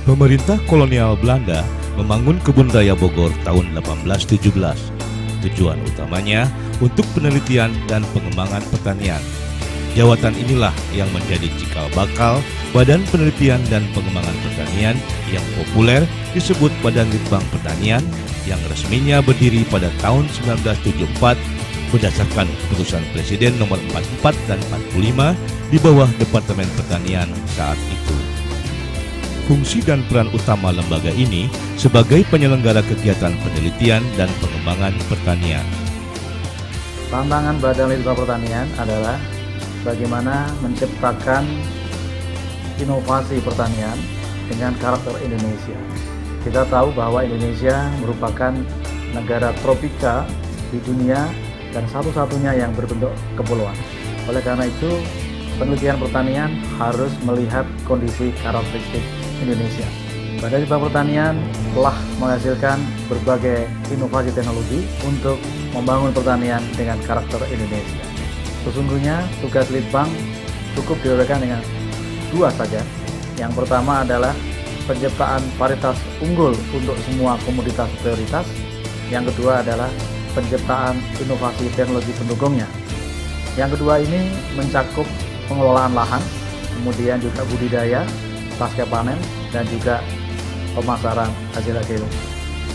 Pemerintah kolonial Belanda membangun Kebun Raya Bogor tahun 1817. Tujuan utamanya untuk penelitian dan pengembangan pertanian. Jawatan inilah yang menjadi cikal bakal Badan Penelitian dan Pengembangan Pertanian yang populer disebut Badan Litbang Pertanian yang resminya berdiri pada tahun 1974 berdasarkan keputusan Presiden nomor 44 dan 45 di bawah Departemen Pertanian saat itu. Fungsi dan peran utama lembaga ini sebagai penyelenggara kegiatan penelitian dan pengembangan pertanian. Tantangan Badan Litbang Pertanian adalah bagaimana menciptakan inovasi pertanian dengan karakter Indonesia. Kita tahu bahwa Indonesia merupakan negara tropika di dunia dan satu-satunya yang berbentuk kepulauan. Oleh karena itu, penelitian pertanian harus melihat kondisi karakteristik Indonesia. Badan Litbang Pertanian telah menghasilkan berbagai inovasi teknologi untuk membangun pertanian dengan karakter Indonesia. Sesungguhnya tugas Litbang cukup diuraikan dengan dua saja. Yang pertama adalah penciptaan varietas unggul untuk semua komoditas prioritas. Yang kedua adalah penciptaan inovasi teknologi pendukungnya. Yang kedua ini mencakup pengelolaan lahan, kemudian juga budidaya, pasca panen, dan juga pemasaran hasil-hasil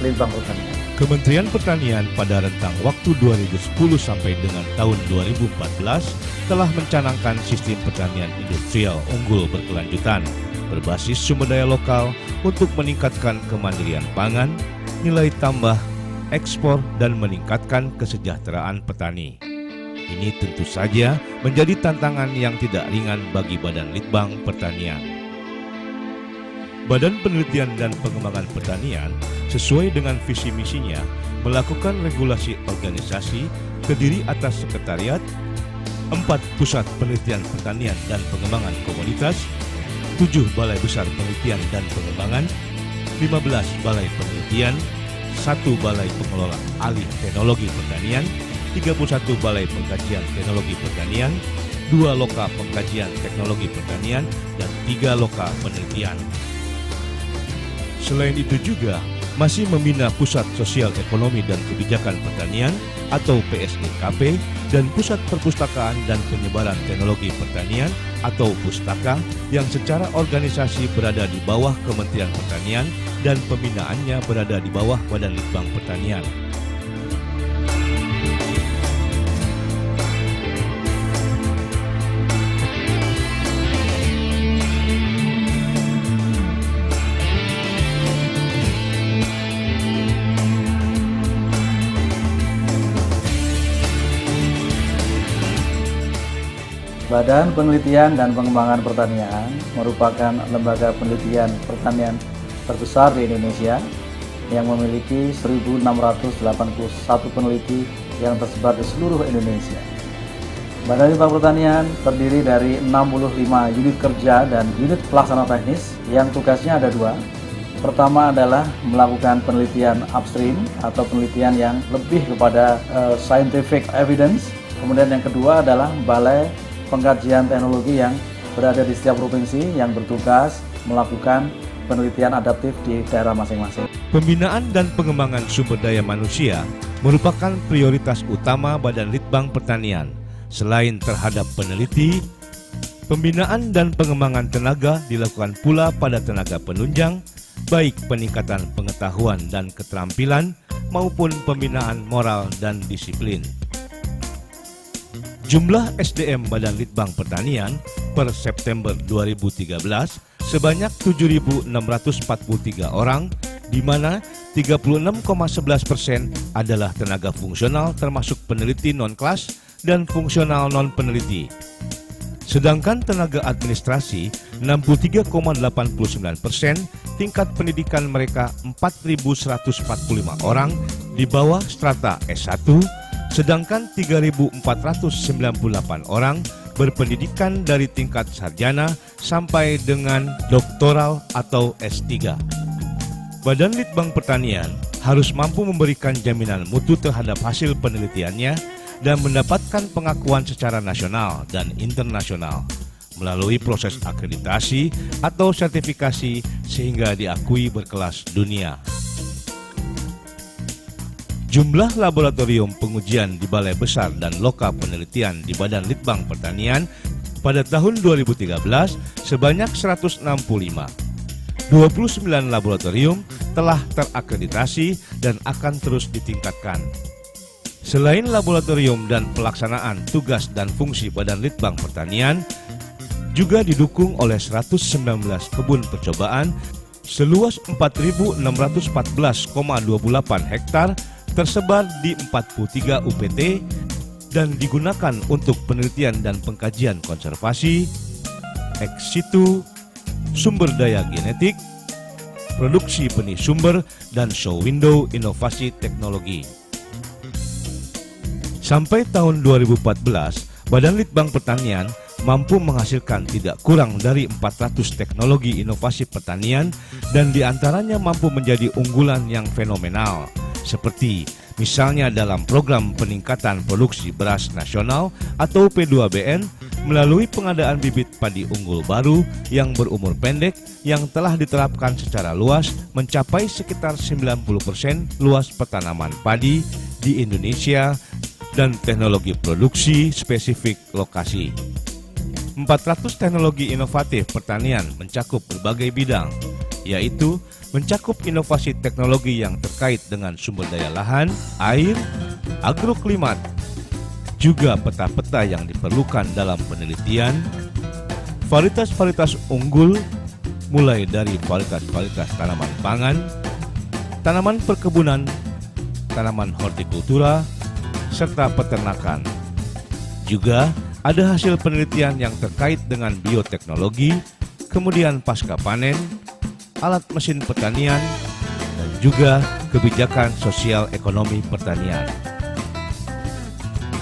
Litbang Pertanian. Kementerian Pertanian pada rentang waktu 2010 sampai dengan tahun 2014 telah mencanangkan sistem pertanian industrial unggul berkelanjutan berbasis sumber daya lokal untuk meningkatkan kemandirian pangan, nilai tambah, ekspor, dan meningkatkan kesejahteraan petani. Ini tentu saja menjadi tantangan yang tidak ringan bagi Badan Litbang Pertanian. Badan Penelitian dan Pengembangan Pertanian sesuai dengan visi misinya melakukan regulasi organisasi terdiri atas sekretariat, 4 pusat penelitian pertanian dan pengembangan komunitas, 7 balai besar penelitian dan pengembangan, 15 balai penelitian, 1 balai pengelola alih teknologi pertanian, 31 balai pengkajian teknologi pertanian, 2 loka pengkajian teknologi pertanian, dan 3 loka penelitian. Selain itu juga masih membina Pusat Sosial Ekonomi dan Kebijakan Pertanian atau PSDKP dan Pusat Perpustakaan dan Penyebaran Teknologi Pertanian atau Pustaka yang secara organisasi berada di bawah Kementerian Pertanian dan pembinaannya berada di bawah Badan Litbang Pertanian. Badan Penelitian dan Pengembangan Pertanian merupakan lembaga penelitian pertanian terbesar di Indonesia yang memiliki 1.681 peneliti yang tersebar di seluruh Indonesia. Badan Litbang Pertanian terdiri dari 65 unit kerja dan unit pelaksana teknis yang tugasnya ada dua. Pertama adalah melakukan penelitian upstream atau penelitian yang lebih kepada scientific evidence. Kemudian yang kedua adalah balai pengkajian teknologi yang berada di setiap provinsi yang bertugas melakukan penelitian adaptif di daerah masing-masing. Pembinaan dan pengembangan sumber daya manusia merupakan prioritas utama Badan Litbang Pertanian. Selain terhadap peneliti, pembinaan dan pengembangan tenaga dilakukan pula pada tenaga penunjang, baik peningkatan pengetahuan dan keterampilan maupun pembinaan moral dan disiplin. Jumlah SDM Badan Litbang Pertanian per September 2013 sebanyak 7.643 orang, di mana 36,11% adalah tenaga fungsional termasuk peneliti non-kelas dan fungsional non-peneliti. Sedangkan tenaga administrasi 63,89%, tingkat pendidikan mereka 4.145 orang di bawah strata S1, sedangkan 3.498 orang berpendidikan dari tingkat sarjana sampai dengan doktoral atau S3. Badan Litbang Pertanian harus mampu memberikan jaminan mutu terhadap hasil penelitiannya dan mendapatkan pengakuan secara nasional dan internasional. melalui proses akreditasi atau sertifikasi sehingga diakui berkelas dunia. Jumlah laboratorium pengujian di Balai Besar dan Loka Penelitian di Badan Litbang Pertanian pada tahun 2013 sebanyak 165. 29 laboratorium telah terakreditasi dan akan terus ditingkatkan. Selain laboratorium dan pelaksanaan tugas dan fungsi Badan Litbang Pertanian, juga didukung oleh 119 kebun percobaan seluas 4.614,28 hektar tersebar di 43 UPT dan digunakan untuk penelitian dan pengkajian konservasi, ex situ, sumber daya genetik, produksi benih sumber, dan show window inovasi teknologi. Sampai tahun 2014, Badan Litbang Pertanian mampu menghasilkan tidak kurang dari 400 teknologi inovasi pertanian dan diantaranya mampu menjadi unggulan yang fenomenal, seperti misalnya dalam program peningkatan produksi beras nasional atau P2BN melalui pengadaan bibit padi unggul baru yang berumur pendek yang telah diterapkan secara luas mencapai sekitar 90% luas pertanaman padi di Indonesia dan teknologi produksi spesifik lokasi. 400 teknologi inovatif pertanian mencakup berbagai bidang, yaitu mencakup inovasi teknologi yang terkait dengan sumber daya lahan, air, agroklimat, juga peta-peta yang diperlukan dalam penelitian, varietas-varietas unggul, mulai dari varietas-varietas tanaman pangan, tanaman perkebunan, tanaman hortikultura, serta peternakan. Juga ada hasil penelitian yang terkait dengan bioteknologi, kemudian pasca panen, alat mesin pertanian, dan juga kebijakan sosial ekonomi pertanian.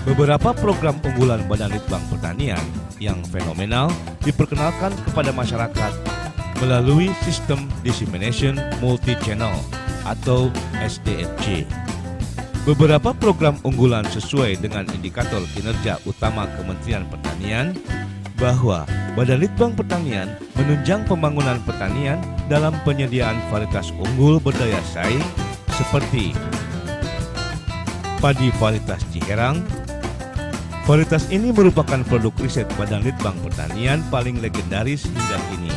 Beberapa program unggulan Badan Litbang Pertanian yang fenomenal diperkenalkan kepada masyarakat melalui sistem Dissemination Multi-Channel atau SDMC. Beberapa program unggulan sesuai dengan indikator kinerja utama Kementerian Pertanian bahwa Badan Litbang Pertanian menunjang pembangunan pertanian dalam penyediaan varietas unggul berdaya saing seperti padi varietas Ciherang. Varietas ini merupakan produk riset Badan Litbang Pertanian paling legendaris hingga kini.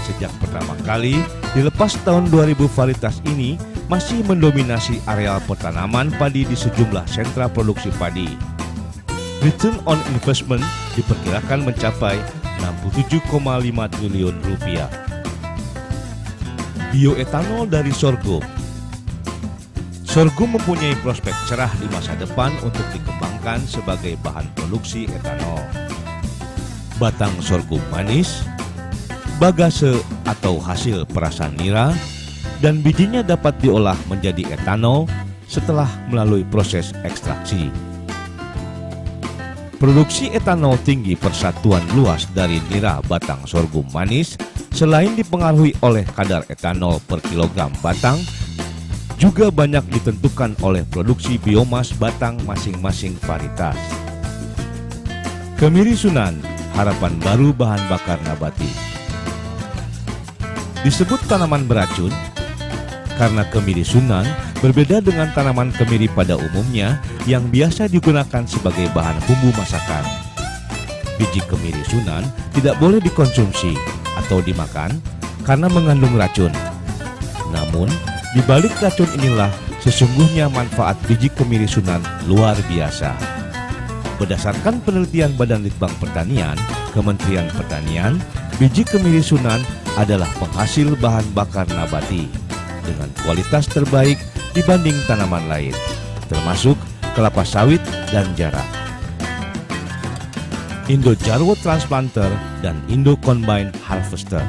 Sejak pertama kali dilepas tahun 2000, varietas ini masih mendominasi areal pertanaman padi di sejumlah sentra produksi padi. Return on investment diperkirakan mencapai 67,5 triliun rupiah. Bioetanol dari sorghum. Sorghum mempunyai prospek cerah di masa depan untuk dikembangkan sebagai bahan produksi etanol. Batang sorghum manis, bagase atau hasil perasan nira, dan bijinya dapat diolah menjadi etanol setelah melalui proses ekstraksi. Produksi etanol tinggi persatuan luas dari nira batang sorghum manis selain dipengaruhi oleh kadar etanol per kilogram batang, juga banyak ditentukan oleh produksi biomas batang masing-masing varietas. Kemiri Sunan, harapan baru bahan bakar nabati. Disebut tanaman beracun karena kemiri Sunan berbeda dengan tanaman kemiri pada umumnya yang biasa digunakan sebagai bahan bumbu masakan. Biji kemiri Sunan tidak boleh dikonsumsi atau dimakan karena mengandung racun. Namun, di balik racun inilah sesungguhnya manfaat biji kemiri Sunan luar biasa. Berdasarkan penelitian Badan Litbang Pertanian, Kementerian Pertanian, biji kemiri Sunan adalah penghasil bahan bakar nabati dengan kualitas terbaik dibanding tanaman lain, termasuk kelapa sawit dan jarak. Indo Jarwo Transplanter dan Indo Combine Harvester.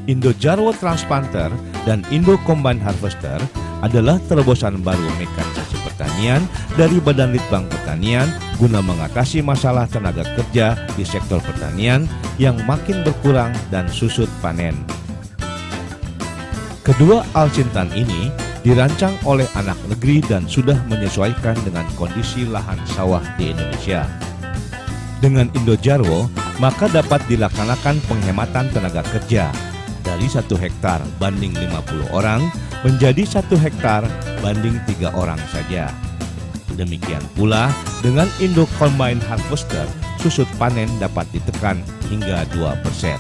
Indo Jarwo Transplanter dan Indo Combine Harvester adalah terobosan baru mekanisasi pertanian dari Badan Litbang Pertanian guna mengatasi masalah tenaga kerja di sektor pertanian yang makin berkurang dan susut panen. Kedua alsintan ini dirancang oleh anak negeri dan sudah menyesuaikan dengan kondisi lahan sawah di Indonesia. Dengan Indo Jarwo, maka dapat dilaksanakan penghematan tenaga kerja dari 1 hektar banding 50 orang menjadi 1 hektar banding 3 orang saja. Demikian pula dengan induk combine harvester, susut panen dapat ditekan hingga 2%.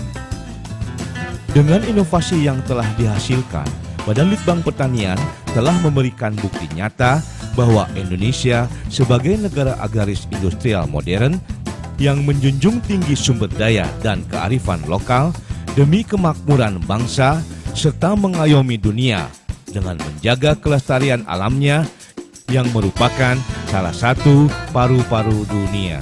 Dengan inovasi yang telah dihasilkan, Badan Litbang Pertanian telah memberikan bukti nyata bahwa Indonesia sebagai negara agraris industrial modern yang menjunjung tinggi sumber daya dan kearifan lokal demi kemakmuran bangsa serta mengayomi dunia dengan menjaga kelestarian alamnya yang merupakan salah satu paru-paru dunia.